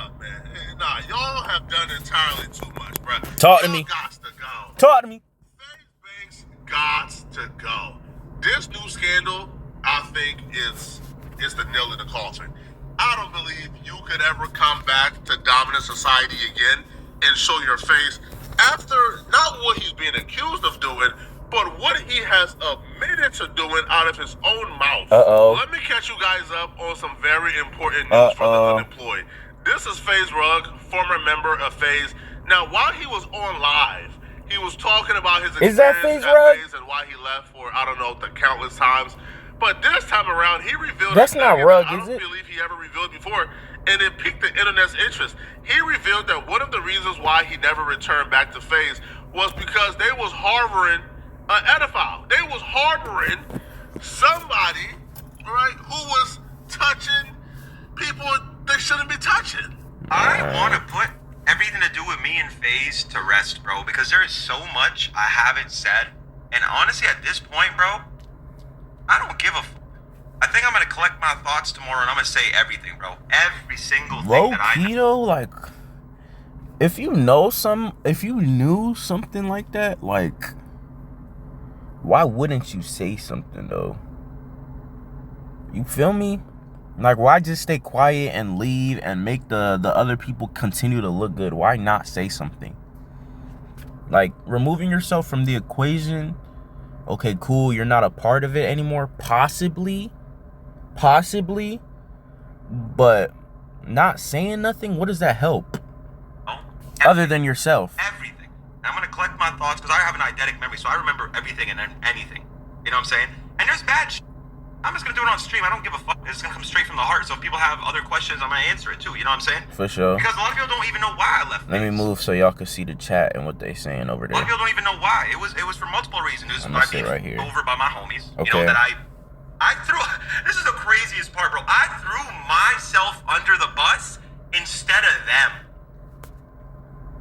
up, man. Nah, y'all have done entirely too much, bro. Talk to me. Gots to go. Talk to me. Faze Banks gots to go. This new scandal, I think, is the nail in the coffin. I don't believe you could ever come back to dominant society again and show your face after not what he's being accused of doing, but what he has admitted to doing out of his own mouth. Let me catch you guys up on some very important news from the unemployed. This is Faze Rugg, former member of Faze. Now, while he was on live, he was talking about his experience at Faze and why he left for, I don't know, the countless times. But this time around, he revealed that's not Rugg, is it? I don't believe he ever revealed before, and it piqued the internet's interest. He revealed that one of the reasons why he never returned back to Faze was because they was harboring an pedophile. They was harboring somebody, right, who was touching people they shouldn't be touching. I want to put everything to do with me and Faze to rest, bro, because there is so much I haven't said. And honestly, at this point, bro, I don't give a I think I'm going to collect my thoughts tomorrow and I'm going to say everything, bro. Every single thing that I know. Like, if you knew something like that, like, why wouldn't you say something, though? You feel me? Like, why just stay quiet and leave and make the other people continue to look good? Why not say something? Like, removing yourself from the equation, okay, cool, you're not a part of it anymore, possibly, but not saying nothing, what does that help? Other than yourself? Everything. I'm going to collect my thoughts because I have an eidetic memory, so I remember everything and anything. You know what I'm saying? And there's bad shit. I'm just going to do it on stream. I don't give a fuck. It's going to come straight from the heart. So if people have other questions, I'm going to answer it too. You know what I'm saying? For sure. Because a lot of people don't even know why I left. Let me move so y'all can see the chat and what they saying over there. A lot of people don't even know why. It was for multiple reasons. It was I'm gonna sit right here. Over by my homies. Okay. You know, that I threw, this is the craziest part, bro. I threw myself under the bus instead of them.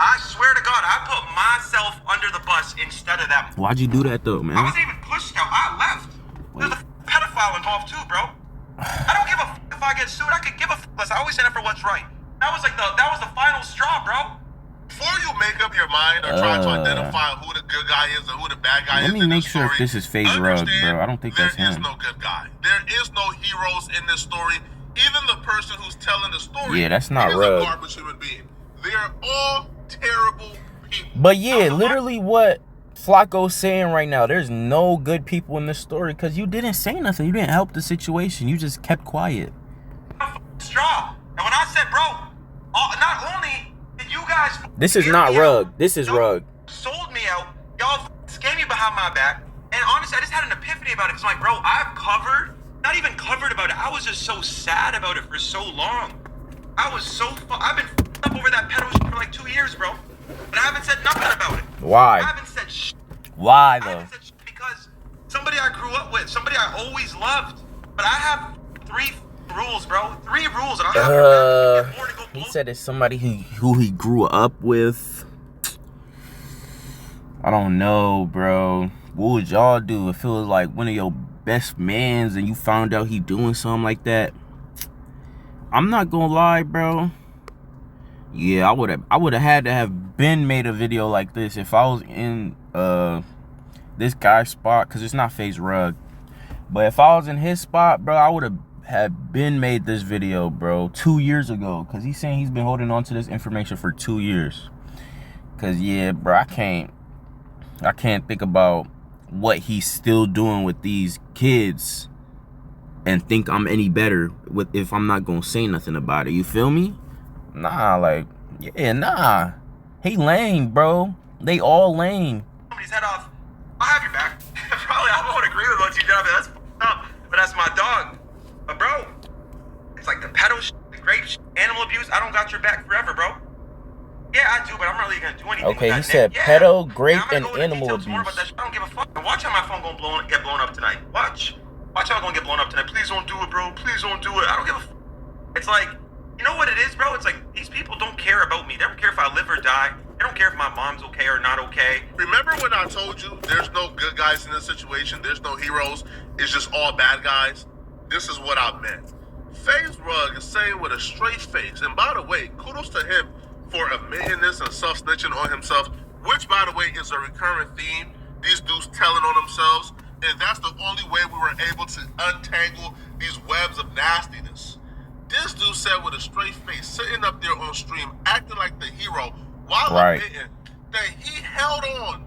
I swear to God, I put myself under the bus instead of them. Why'd you do that though, man? I wasn't even pushed out. I left. There's a pedophile involved too, bro. I don't give a f if I get sued. I could give a f less. I always stand up for what's right. That was the final straw, bro. Before you make up your mind or try to identify who the good guy is and who the bad guy is, let me make sure if this is Faze Rugg, bro. I don't think that's him. There is no good guy. There is no heroes in this story. Even the person who's telling the story, yeah, that's not Rugg. Is a garbage human being. They're all terrible people. But yeah, literally what Flacco's saying right now, there's no good people in this story because you didn't say nothing. You didn't help the situation. You just kept quiet. Straw. And when I said, bro, not only did you guys... This is not Rugg. This is Rugg. Sold me out. Y'all scammed me behind my back. And honestly, I just had an epiphany about it. Because I'm like, bro, I've covered... Not even covered about it. I was just so sad about it for so long. I was so... I've been up over that pedo shit for like 2 years, bro. And I haven't said nothing about it. Why? I haven't said shit. Why, though? I haven't said shit because somebody I grew up with, somebody I always loved. But I have 3 rules, bro. 3 rules. And I have more to go. He said it's somebody who he grew up with. I don't know, bro. What would y'all do if it was like one of your best mans and you found out he doing something like that? I'm not gonna lie, bro. Yeah, I would have had to have been made a video like this if I was in this guy's spot, because it's not Faze Rugg. But if I was in his spot, bro, I would have been made this video, bro, 2 years ago. Because he's saying he's been holding on to this information for 2 years. Because, yeah, bro, I can't think about what he's still doing with these kids and think I'm any better if I'm not going to say nothing about it. You feel me? Nah, like, yeah, nah. He lame, bro. They all lame. Somebody's head off. I'll have your back. Probably I won't agree with what you did. That's up, but that's my dog. But bro, it's like the pedo shit, the grape shit, animal abuse. I don't got your back forever, bro. Yeah, I do, but I'm not really gonna do anything. Okay, with he said pedo, grape, and animal abuse. More about that shit. I don't give a fuck. Watch how my phone gonna get blown up tonight. Watch how I'm gonna get blown up tonight. Please don't do it, bro. Please don't do it. I don't give a fuck. It's like, you know what it is, bro? It's like these people don't care about me. They don't care if I live or die. They don't care if my mom's okay or not okay. Remember when I told you there's no good guys in this situation? There's no heroes. It's just all bad guys. This is what I meant. Faze Rug is saying with a straight face, and by the way, kudos to him for admitting this and self-snitching on himself, which, by the way, is a recurring theme. These dudes telling on themselves, and that's the only way we were able to untangle these webs of nastiness. This dude said with a straight face, sitting up there on stream, acting like the hero, while admitting that he held on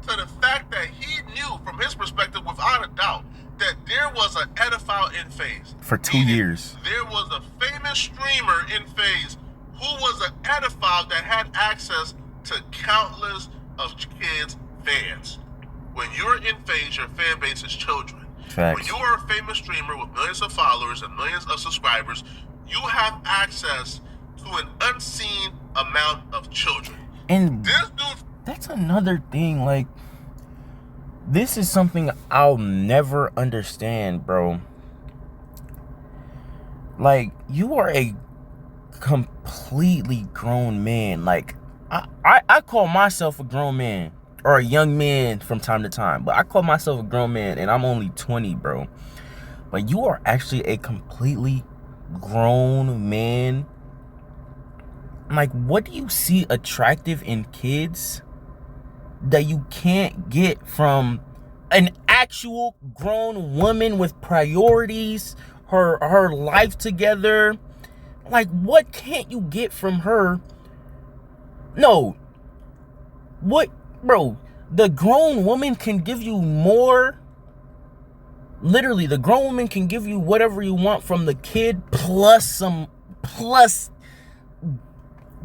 to the fact that he knew, from his perspective, without a doubt, that there was an pedophile in Faze. For 2 years. There was a famous streamer in Faze who was an pedophile that had access to countless of kids' fans. When you're in Faze, your fan base is children. Facts. When you are a famous streamer with millions of followers and millions of subscribers, you have access to an unseen amount of children. And this dude, that's another thing, like, this is something I'll never understand, bro. Like, you are a completely grown man. Like, I call myself a grown man, or a young man from time to time, but I call myself a grown man, and I'm only 20, bro. But you are actually a completely grown man. Like, what do you see attractive in kids that you can't get from an actual grown woman with priorities, her life together? Like, what can't you get from her? No. What, bro? The grown woman can give you more. Literally, the grown woman can give you whatever you want from the kid, plus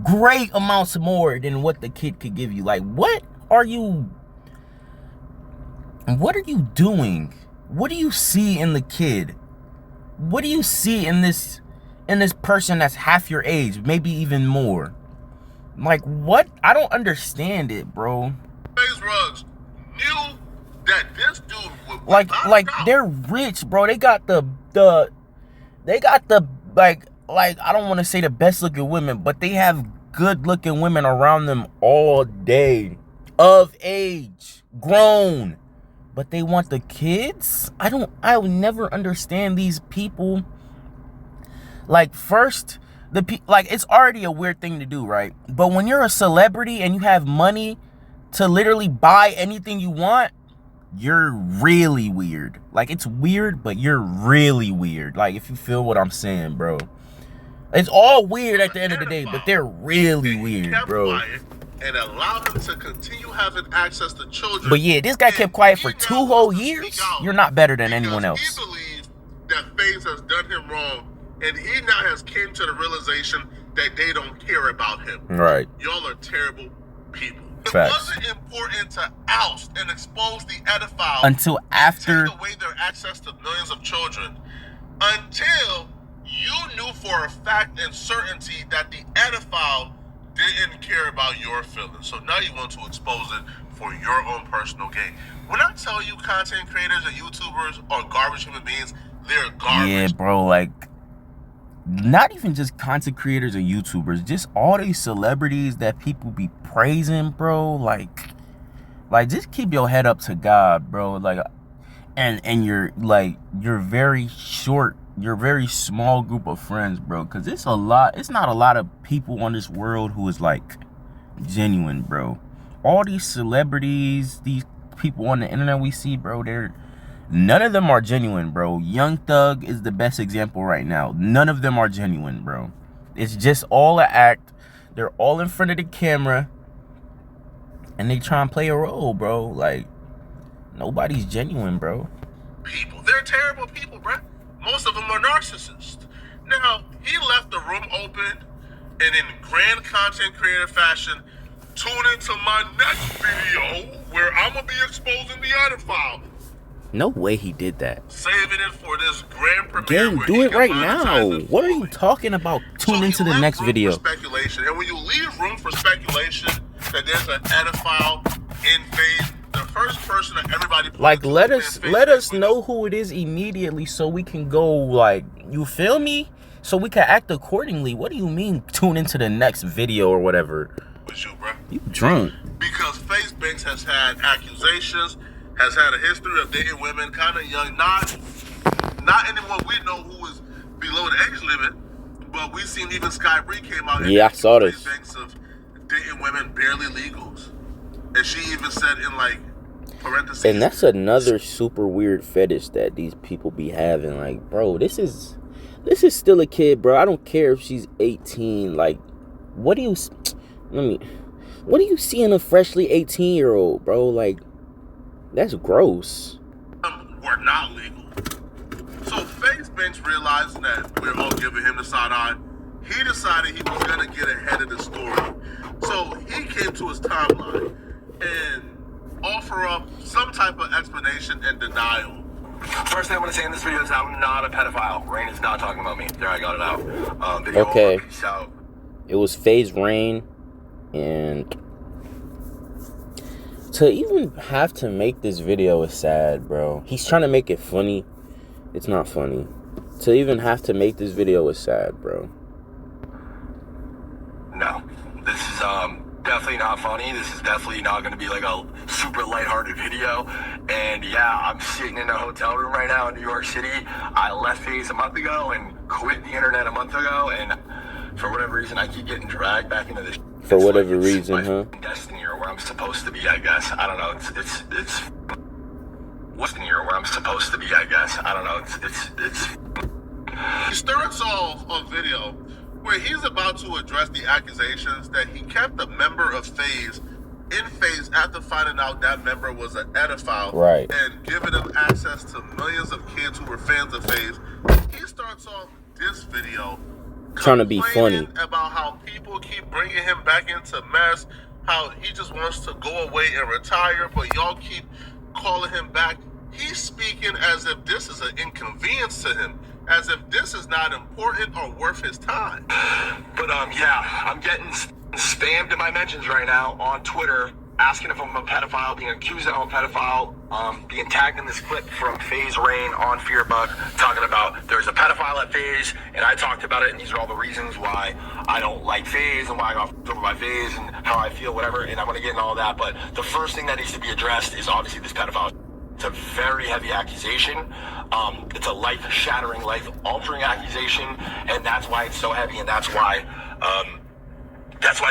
great amounts more than what the kid could give you. Like, what are you doing? What do you see in the kid? What do you see in this person that's half your age, maybe even more? Like, what? I don't understand it, bro. Faze Rugs knew that this dude would, like they're rich, bro. They got the like I don't want to say the best looking women, but they have good looking women around them all day, of age, grown, but they want the kids. I will never understand these people. Like, first, like, it's already a weird thing to do, right? But when you're a celebrity and you have money to literally buy anything you want, you're really weird. Like, it's weird, but you're really weird. Like, if you feel what I'm saying, bro. It's all weird at the end of the day, but they're really weird, bro. And allow them to continue having access to children. But yeah, this guy kept quiet for 2 whole years. You're not better than anyone else. He believes that Faze has done him wrong, and he now has came to the realization that they don't care about him. Right. Y'all are terrible people. Facts. It wasn't important to oust and expose the pedophile until after take away their access to millions of children, until you knew for a fact and certainty that the pedophile didn't care about your feelings. So now you want to expose it for your own personal gain. When I tell you content creators and YouTubers are garbage human beings, they're garbage. Yeah, bro, like, not even just content creators and YouTubers, just all these celebrities that people be praising, bro. Like just keep your head up to God, bro. Like, and you're like, you're very small group of friends, bro. Cause it's not a lot of people on this world who is like genuine, bro. All these celebrities, these people on the internet we see, bro, none of them are genuine, bro. Young Thug is the best example right now. None of them are genuine, bro. It's just all an act. They're all in front of the camera, and they try and play a role, bro. Like, nobody's genuine, bro. People. They're terrible people, bro. Most of them are narcissists. Now, he left the room open, and in grand content creator fashion, tune into my next video where I'm going to be exposing the pedophile. No way he did that. Saving it for this grand premiere. Gang, do it right now. What are you talking about? Tune into the next video. Speculation. And when you leave room for speculation that there's an pedophile in Faze, the first person that everybody like, let us know who it is immediately so we can go, like, you feel me? So we can act accordingly. What do you mean tune into the next video or whatever? With you, bro. You drunk. Because Faze Banks has had accusations, has had a history of dating women kind of young, not anyone we know who is below the age limit, but we seen even Sky Bree came out. Yeah, I saw this. Banks of dating women barely legals, and she even said in like parentheses. And that's another super weird fetish that these people be having. Like, bro, this is still a kid, bro. I don't care if she's 18. Like, what do you see in a freshly 18-year-old, bro? Like, that's gross. Were not legal. So Faze Banks, realizing that we're all giving him the side eye, he decided he was gonna get ahead of the story. So he came to his timeline and offer up some type of explanation and denial. First thing I want to say in this video is I'm not a pedophile. Rain is not talking about me. There, I got it out. Video okay. Over, peace out. It was Faze Rain, and to even have to make this video is sad, bro. He's trying to make it funny. It's not funny. To even have to make this video is sad, bro. No, this is definitely not funny. This is definitely not going to be like a super lighthearted video. And yeah, I'm sitting in a hotel room right now in New York City. I left Faze a month ago and quit the internet a month ago, and for whatever reason, I keep getting dragged back into this. For whatever reason, huh? Destiny, or where I'm supposed to be, I guess. I don't know. It's destiny, or where I'm supposed to be, I guess. I don't know. He starts off a video where he's about to address the accusations that he kept a member of Faze in Faze after finding out that member was an pedophile, right, and giving him access to millions of kids who were fans of Faze. He starts off this video trying to be funny about how people keep bringing him back into mess, how he just wants to go away and retire, but y'all keep calling him back. He's speaking as if this is an inconvenience to him, as if this is not important or worth his time. But yeah, I'm getting spammed in my mentions right now on Twitter, asking if I'm a pedophile, being accused that I'm a pedophile, being tagged in this clip from Faze Rain on Fearbug, talking about there's a pedophile at Faze, and I talked about it, and these are all the reasons why I don't like Faze and why I got f***ed over by Faze and how I feel, whatever, and I'm going to get into all that. But the first thing that needs to be addressed is obviously this pedophile. It's a very heavy accusation. It's a life-shattering, life-altering accusation, and that's why it's so heavy, and that's why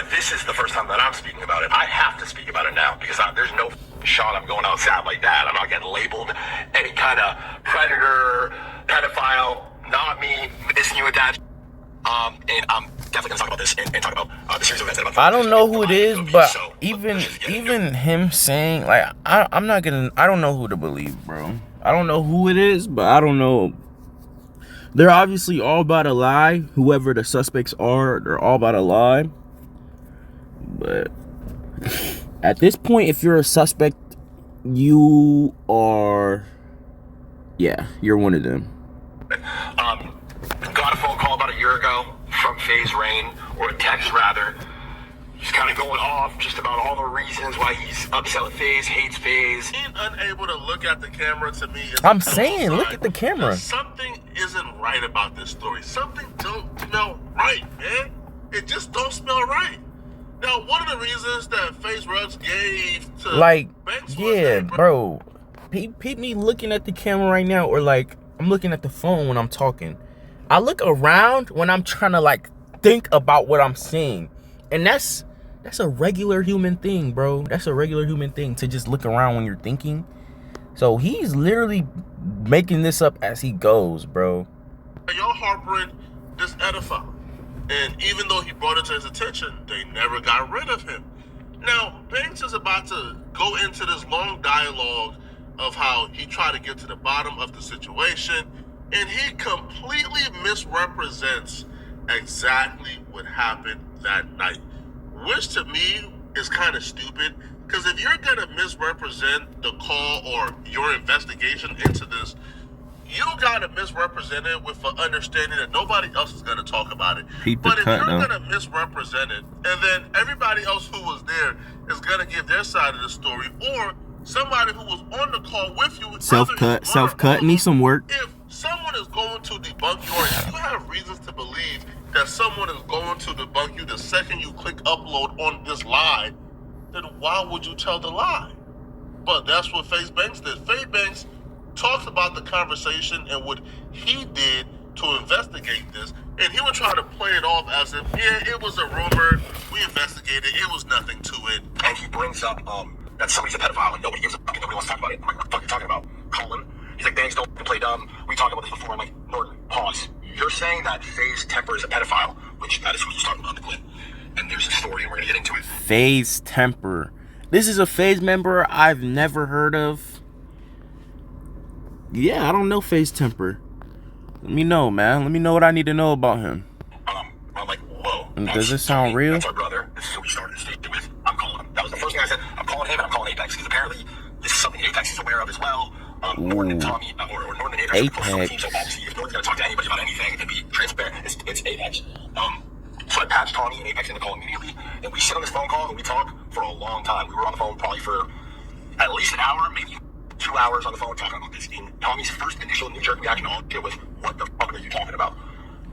this is the first time that I'm speaking about it. I have to speak about it now because there's no shot I'm going outside like that. I'm not getting labeled any kind of predator, pedophile, not me, missing you with that. And I'm definitely gonna talk about this and talk about the series of events. I don't know who it is, but even him saying, like, I don't know who to believe, bro. I don't know who it is, but I don't know. They're obviously all about to lie. Whoever the suspects are, they're all about to lie. But at this point, if you're a suspect, you are, yeah, you're one of them. Got a phone call about a year ago from Faze Rain, or a text rather. He's kind of going off just about all the reasons why he's upset with Faze, hates Faze. Being unable to look at the camera to me is I'm saying, look at the camera. Something isn't right about this story. Something don't smell right, man. It just don't smell right. Now, one of the reasons that ReakoReacts gave to Banks was yeah, bro. Peep me looking at the camera right now, or like I'm looking at the phone when I'm talking. I look around when I'm trying to like think about what I'm seeing, and that's a regular human thing, bro. That's a regular human thing to just look around when you're thinking. So he's literally making this up as he goes, bro. Y'all harboring this pedophile. And even though he brought it to his attention, they never got rid of him. Now, Banks is about to go into this long dialogue of how he tried to get to the bottom of the situation, and he completely misrepresents exactly what happened that night, which to me is kind of stupid, because if you're going to misrepresent the call or your investigation into this, you gotta misrepresent it with the understanding that nobody else is gonna talk about it. But if you're gonna misrepresent it, and then everybody else who was there is gonna give their side of the story, or somebody who was on the call with you, self-cut, need some work. If someone is going to debunk you, or if you have reasons to believe that someone is going to debunk you the second you click upload on this lie, then why would you tell the lie? But that's what Faze Banks did. Faze Banks talks about the conversation and what he did to investigate this, and he would try to play it off as if, yeah, it was a rumor, we investigated, it was nothing to it. And he brings up that somebody's a pedophile and nobody gives a fuck and nobody wants to talk about it. I'm like, what the fuck are you talking about? Call him. He's like, thanks, don't play dumb. We talked about this before. I'm like, Norton, pause. You're saying that Faze Temper is a pedophile, which that is what he's talking about in the clip. And there's a story, and we're gonna get into it. Faze Temper. This is a Faze member I've never heard of. Yeah, I don't know Faze Temper. Let me know, man. Let me know what I need to know about him. I'm like, whoa. Does this sound real? That's our brother. This is who we started the stage with. I'm calling him. That was the first thing I said. I'm calling him, and I'm calling Apex, because apparently this is something Apex is aware of as well. Norton and Tommy, or Norton and Apex. So obviously, if Norton's gonna talk to anybody about anything and be transparent, it's Apex. So I patched Tommy and Apex in the call immediately, and we sit on this phone call and we talk for a long time. We were on the phone probably for at least an hour, maybe 2 hours on the phone talking about this. And Tommy's first initial knee-jerk reaction to all shit was, "What the fuck are you talking about?"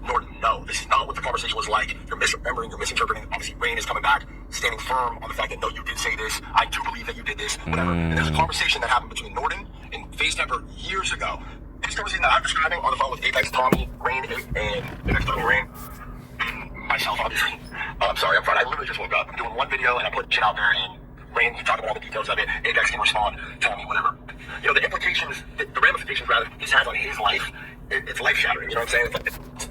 Norton, no, this is not what the conversation was like. You're misremembering, you're misinterpreting. Obviously, Rain is coming back, standing firm on the fact that, no, you did say this. I do believe that you did this, whatever. And there's a conversation that happened between Norton and Faze Temper years ago. This conversation that I'm describing on the phone with Apex, Tommy, Rain, and Apex, Tommy, Rain, myself, obviously. I'm sorry, I'm fine. I literally just woke up. I'm doing one video, and I put shit out there, and Rain can talk about all the details of it. Apex can respond, Tommy, whatever. You know, the implications, the ramifications, rather, this has on his life, it's life-shattering, you know what I'm saying?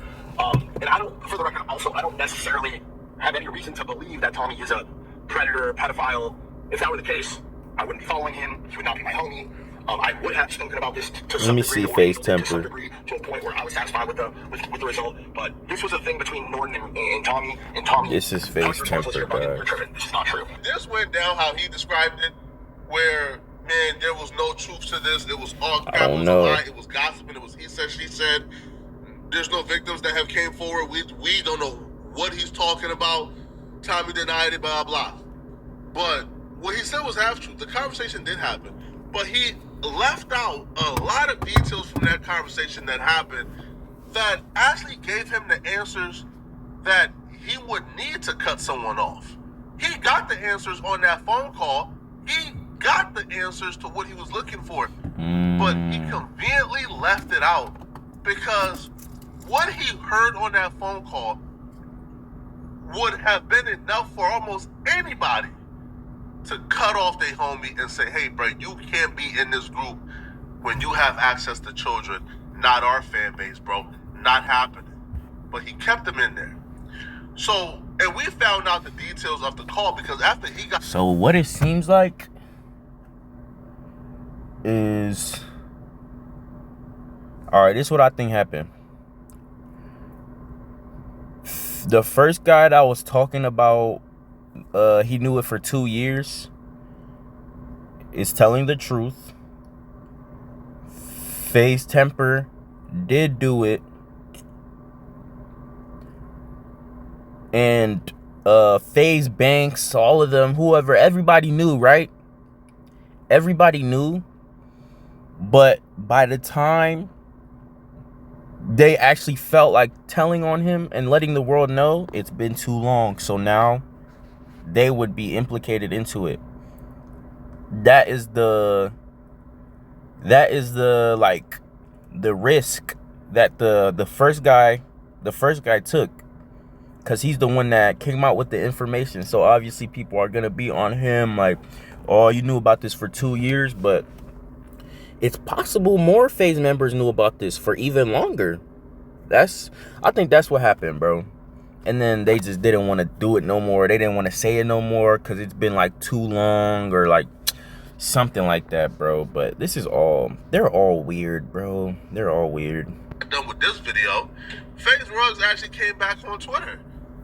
And I don't, for the record, also, I don't necessarily have any reason to believe that Tommy is a predator, pedophile. If that were the case, I wouldn't be following him. He would not be my homie. I would have spoken about this to some degree, Faze Temper. to some degree, to a point where I was satisfied with the result. But this was a thing between Norton and Tommy. And Tommy, this is Faze Temper, you're tripping. This is not true. This went down how he described it, where, man, there was no truth to this. It was all crap. It was a lie. It was gossiping. It was he said, she said. There's no victims that have came forward. We don't know what he's talking about. Tommy denied it, blah, blah. But what he said was half true. The conversation did happen. But he left out a lot of details from that conversation that happened that actually gave him the answers that he would need to cut someone off. He got the answers on that phone call. He got the answers to what he was looking for. But he conveniently left it out because what he heard on that phone call would have been enough for almost anybody to cut off their homie and say, hey, bro, you can't be in this group when you have access to children. Not our fan base, bro. Not happening. But he kept them in there. So, and we found out the details of the call because after he got... So what it seems like is... Alright, this is what I think happened. The first guy that was talking about he knew it for 2 years is telling the truth. Faze Temper did do it. And Faze Banks, all of them, whoever, everybody knew, right? Everybody knew. But by the time they actually felt like telling on him and letting the world know, it's been too long. So now they would be implicated into it. That is the like the risk that the first guy took, because he's the one that came out with the information. So obviously people are gonna be on him like, oh, you knew about this for 2 years, but it's possible more Faze members knew about this for even longer. I think that's what happened, bro. And then they just didn't want to do it no more. They didn't want to say it no more because it's been like too long or like something like that, bro. But this is they're all weird, bro. They're all weird. Done with this video, FaZe Ruggs actually came back on Twitter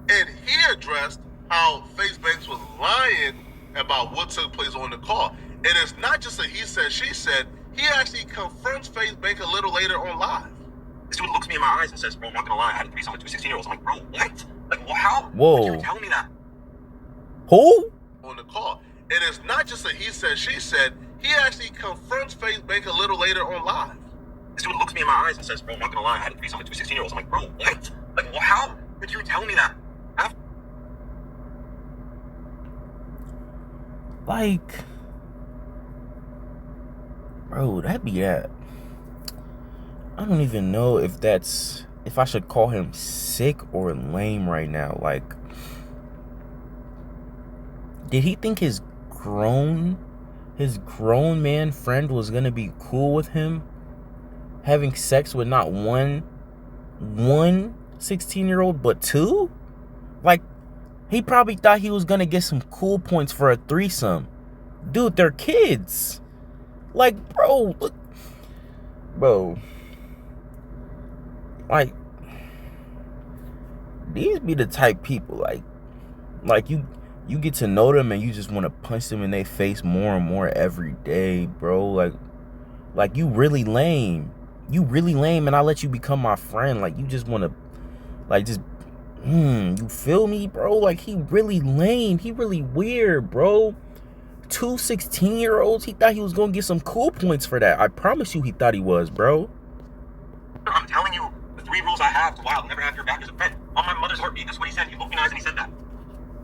and he addressed how Faze Banks was lying about what took place on the call. And it's not just a he said, she said. He actually confronts Faze Banks a little later on live. This dude looks me in my eyes and says, bro, I'm not gonna lie, I had to threesome with 2 16-year-olds. I'm like, bro, what? Like, how? Whoa. Like, you were telling me that. Who? On the call. And it's not just a he said, she said. He actually confronts Faze Banks a little later on live. This dude looks me in my eyes and says, bro, I'm not gonna lie, I had to threesome with 2 16-year-olds. I'm like, bro, what? Like, how? Like, you were telling me that. Like, bro, that'd be that. I don't even know if that's if I should call him sick or lame right now. Like, did he think his grown man friend was gonna be cool with him having sex with not one 16-year-old but two? Like, he probably thought he was gonna get some cool points for a threesome. Dude, they're kids. Like, bro, look, bro, like, these be the type people, like you get to know them and you just want to punch them in their face more and more every day, bro. Like you really lame, and I let you become my friend. Like, you just want to, like, just, you feel me, bro? Like, he really lame, he really weird, bro. 2 16-year-olds, he thought he was gonna get some cool points for that. I promise you he thought he was, bro. I'm telling you, the 3 rules I have to Wild: never have your back as a friend. On my mother's heartbeat, that's what he said. He looked me in the eyes and he said that.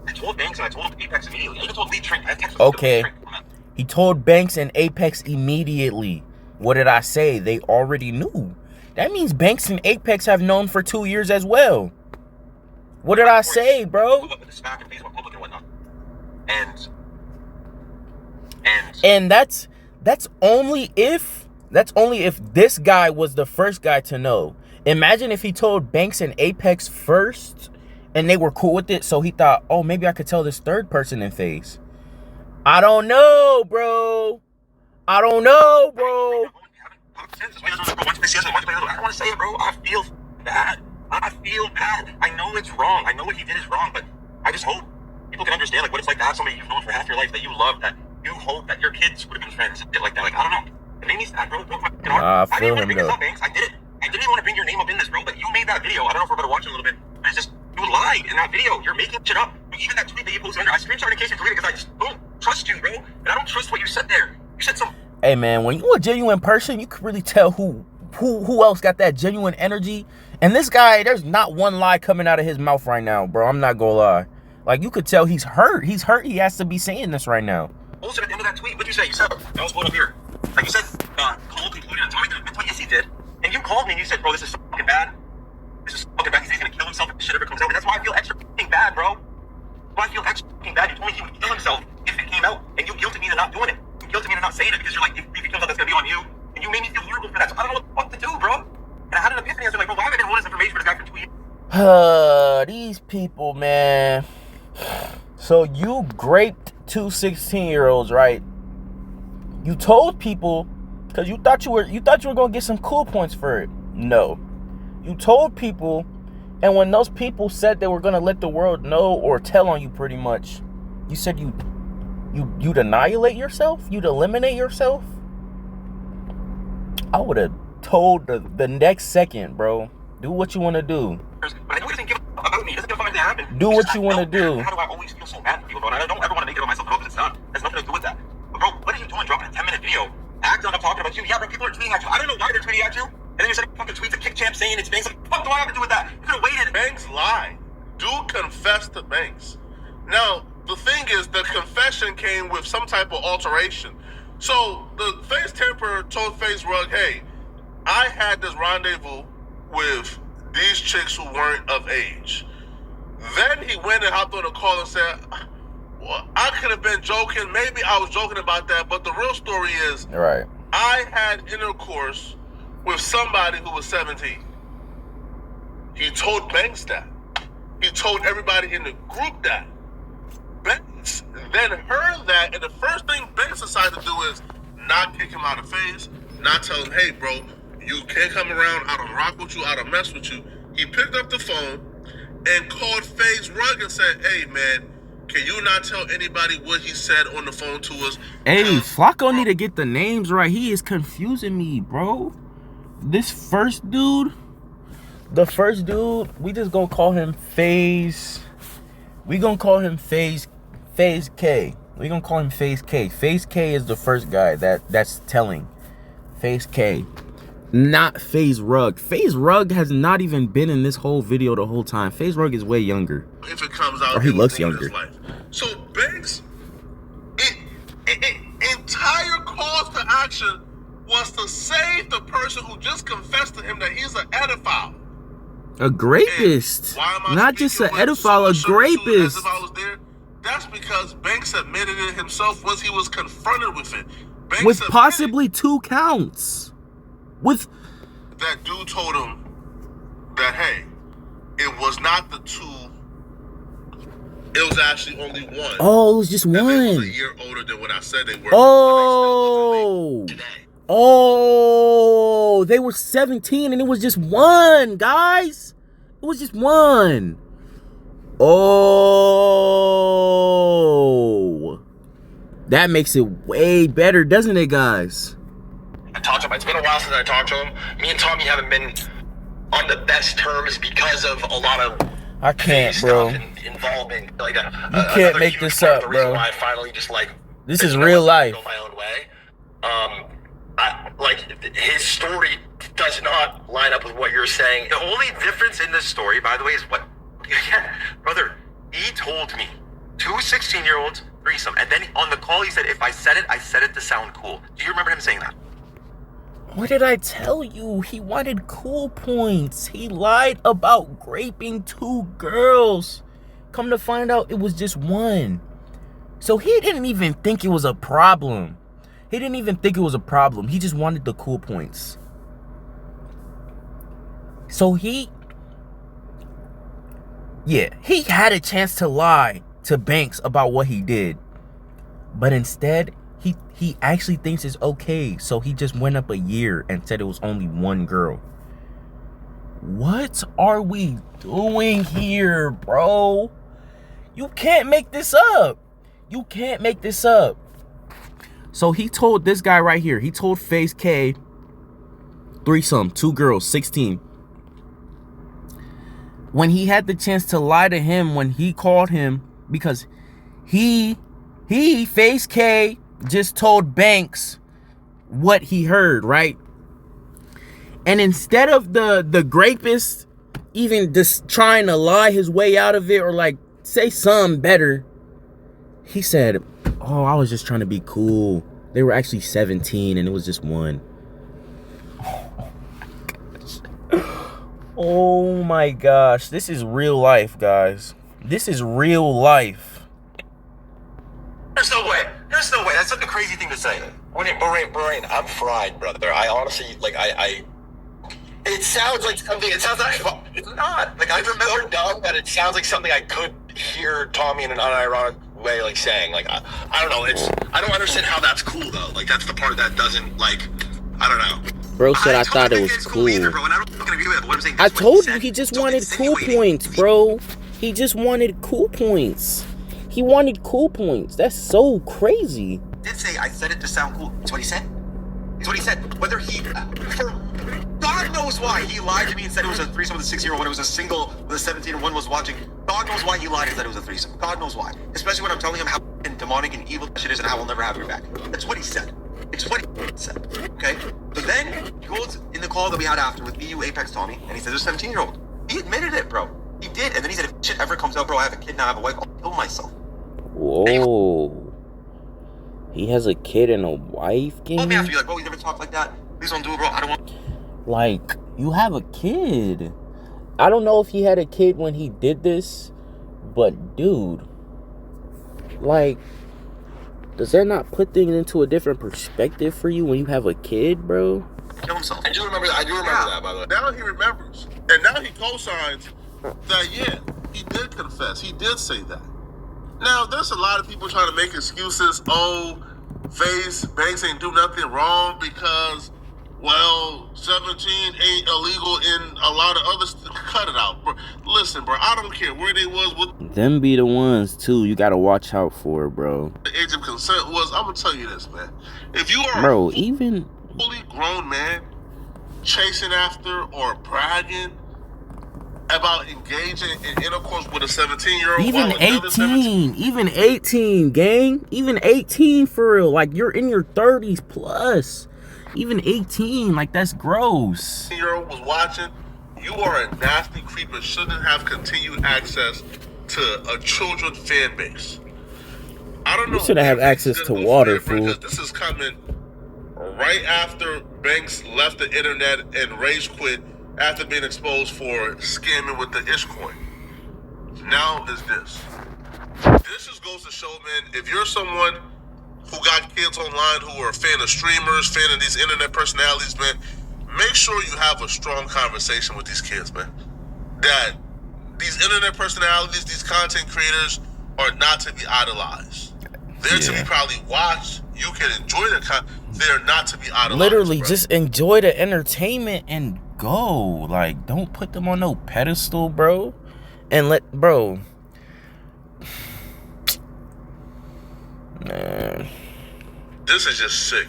I told Banks and I told Apex immediately. I even told Lee Trink. I had text Okay. He told Banks and Apex immediately. What did I say? They already knew. That means Banks and Apex have known for 2 years as well. What did I say, bro? And that's only if this guy was the first guy to know. Imagine if he told Banks and Apex first and they were cool with it, so he thought, oh, maybe I could tell this third person in Faze. I don't know, bro. I don't know, bro. I don't want to say it, bro. I feel bad. I know it's wrong. I know what he did is wrong, but I just hope people can understand, like, what it's like to have somebody you've known for half your life that you love, that you hope that your kids would have been friends and shit like that. Like, I don't know. It made me sad, bro. I didn't want to him bring this up, Banks. I didn't even want to bring your name up in this, bro, but you made that video. I don't know if we're about to watch it a little bit, but it's just, you lied in that video. You're making shit up. Even that tweet that you posted under, I screenshot in case you deleted it because I just don't trust you, bro. And I don't trust what you said there. You said some... Hey, man, when you're a genuine person, you can really tell who else got that genuine energy. And this guy, there's not one lie coming out of his mouth right now, bro. I'm not gonna lie. Like, you could tell he's hurt. He's hurt. He has to be saying this right now. Also, at the end of that tweet, what'd you say? You said, I was pulling up here. Like, you said, call concluded on Tommy. That's what, yes, he did. And you called me and you said, bro, this is so fucking bad. This is so fucking bad. He's gonna kill himself if this shit ever comes out. And that's why I feel extra fucking bad, bro. That's why I feel extra fucking bad. You told me he would kill himself if it came out. And you guilted me into not doing it. You guilted me into not saying it because you're like, if it comes out, that's gonna be on you. And you made me feel horrible for that. So I don't know what the fuck to do, bro. And I had an epiphany. I was like, bro, why have I been holding this information for this guy for 2 years? These people, man. So you graped 2 16-year-olds, right? You told people because you thought you were gonna get some cool points for it. No. You told people, and when those people said they were gonna let the world know or tell on you, pretty much, you said you'd annihilate yourself? You'd eliminate yourself? I would have told the next second, bro. Do what you want to do. But I know he doesn't give a fuck about me. He doesn't give a fuck if that happened. Do what you want to do. How do I always feel so bad for people, bro? And I don't ever want to make it on myself because it's not. It has nothing to do with that. But bro, what are you doing dropping a 10-minute video? Acting like I'm talking about you. Yeah, bro, people are tweeting at you. I don't know why they're tweeting at you. And then you're sending fucking tweets of Kick Champ saying it's Banks. What the fuck do I have to do with that? You could have waited. Banks lied. Dude confessed to Banks. Now, the thing is, the confession came with some type of alteration. So, the Faze Temper told Faze Rug, hey, I had this rendezvous with these chicks who weren't of age. Then he went and hopped on a call and said, well, I could have been joking. Maybe I was joking about that. But the real story is, right, I had intercourse with somebody who was 17. He told Banks that. He told everybody in the group that. Banks then heard that, and the first thing Banks decided to do is not kick him out of Faze, not tell him, hey, bro, you can't come around, I don't rock with you, I don't mess with you. He picked up the phone and called Faze Rug and said, hey, man, can you not tell anybody what he said on the phone to us? Hey, Flacco need to get the names right. He is confusing me, bro. This first dude, we just gonna call him Faze. We gonna call him Faze K. We gonna call him Faze K. Faze K is the first guy that's telling. Faze K. Not Faze Rug. Faze Rug has not even been in this whole video the whole time. Faze Rug is way younger. If it comes out, or he looks younger. So Banks' entire cause to action was to save the person who just confessed to him that he's an pedophile. A grapist. Why am I Not just an speaking with pedophile, a so much certitude grapist. as if I was there? That's because Banks admitted it himself once he was confronted with it. Banks With admitted possibly 2 counts. With that dude told him that, hey, it was not the 2. It was actually only 1. oh, it was just And they was a 1. year older than what I said they were. Oh. Oh, they were 17 and it was just 1, guys. It was just 1. Oh. That makes it way better, doesn't it, guys? I talked to him. It's been a while since I talked to him. Me and Tommy haven't been on the best terms because of a lot of I can't, bro. involving like that. You can't make this up, the reason bro. why I finally just like This is real life. Go my own way. His story does not line up with what you're saying. The only difference in this story, by the way, is what, brother, he told me 2 16-year-olds, threesome. And then on the call, he said, if I said it to sound cool. Do you remember him saying that? What did I tell you? He wanted cool points. He lied about raping 2 girls. Come to find out, it was just 1. So he didn't even think it was a problem. He didn't even think it was a problem. He just wanted the cool points. So he had a chance to lie to Banks about what he did. But instead, he actually thinks it's okay. So he just went up a year and said it was only 1 girl. What are we doing here, bro? You can't make this up. You can't make this up. So he told this guy right here. He told Faze K threesome, 2 girls, 16. When he had the chance to lie to him when he called him, because Faze K just told Banks what he heard, right? And instead of the rapist even just trying to lie his way out of it or like say something better, he said, oh, I was just trying to be cool. They were actually 17 and it was just 1. Oh my gosh. This is real life, guys. This is real life. There's no way. There's no way. That's such a crazy thing to say. Brain, I'm fried, brother. I honestly, like, it sounds like something, it's not. Like, I remember dumb that it sounds like something I could hear Tommy in an unironic way, like, saying. Like, I don't know. I don't understand how that's cool, though. Like, that's the part that doesn't, like, I don't know. Bro said I thought it was cool. Either, bro, and I don't fucking agree with it, but what I'm saying, I that's what told he you said. he just So wanted cool insinuating- points, bro. He just wanted cool points. He wanted cool points. That's so crazy. Did say I said it to sound cool. That's what he said. It's what he said. Whether he, God knows why he lied to me and said it was a threesome with a 6-year-old when it was a single with a 17 and 1 was watching. God knows why he lied and said it was a threesome. God knows why. Especially when I'm telling him how demonic and evil that shit is and how I'll never have your back. That's what he said. It's what he said. Okay? So then he goes in the call that we had after with BU Apex Tommy and he says there's a 17-year-old. He admitted it, bro. He did. And then he said if shit ever comes out, bro, I have a kid now, I have a wife, I'll kill myself. Whoa. He has a kid and a wife, Call me gang? after, be like, bro, you never talk like that. Please don't do it, bro. I don't want. Like, you have a kid. I don't know if he had a kid when he did this, but dude, like, does that not put things into a different perspective for you when you have a kid, bro? Kill himself. I do remember that, by the way. Now he remembers. And now he co-signs that, yeah, he did confess. He did say that. Now, there's a lot of people trying to make excuses. Oh, Faze Banks ain't do nothing wrong because, well, 17 ain't illegal in a lot of other cut it out. Bro. Listen, bro, I don't care where they was, what Them be the ones, too, you gotta watch out for, bro. the age of consent was. I'm going to tell you this, man. If you are Bro, a even... fully grown man chasing after or bragging about engaging in intercourse with a 17-year-old, Even while another 18, gang. Even 18 for real. Like, you're in your 30s plus. Even 18, like, that's gross. 17-year-old was watching, you are a nasty creeper, shouldn't have continued access to a children fan base. I don't know. You shouldn't have access to water, fool. Because this is coming right after Banks left the internet and rage quit after being exposed for scamming with the Ishcoin. Now is this. This just goes to show, man, if you're someone who got kids online who are a fan of streamers, fan of these internet personalities, man, make sure you have a strong conversation with these kids, man. That these internet personalities, these content creators are not to be idolized. They're to be probably watched. You can enjoy the content. They're not to be idolized. Literally, bro. just enjoy the entertainment and go. Like, don't put them on no pedestal, bro. And bro. Man. This is just sick.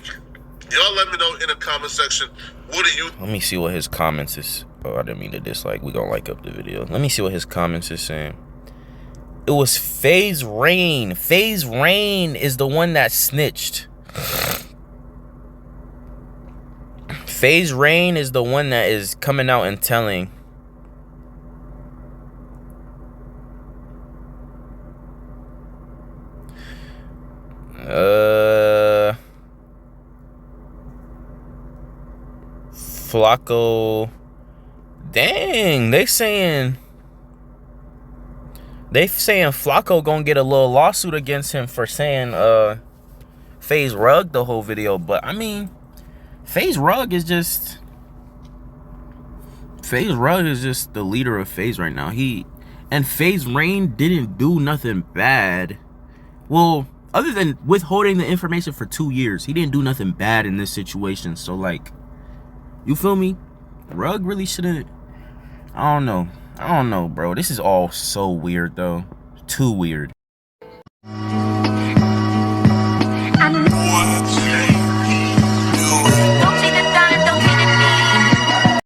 Y'all let me know in the comment section, what do you... Let me see what his comments is. Oh, I didn't mean to dislike. We gonna like up the video. Let me see what his comments is saying. It was Faze Rain. Faze Rain is the one that snitched. Faze Rain is the one that is coming out and telling. Flacco. Dang, they saying Flacco gonna get a little lawsuit against him for saying FaZe Rug the whole video. But I mean, FaZe Rug is just the leader of FaZe right now. And FaZe Rain didn't do nothing bad. Well, other than withholding the information for 2 years, he didn't do nothing bad in this situation. So like, you feel me? Rug really shouldn't. I don't know, bro. This is all so weird though. Too weird.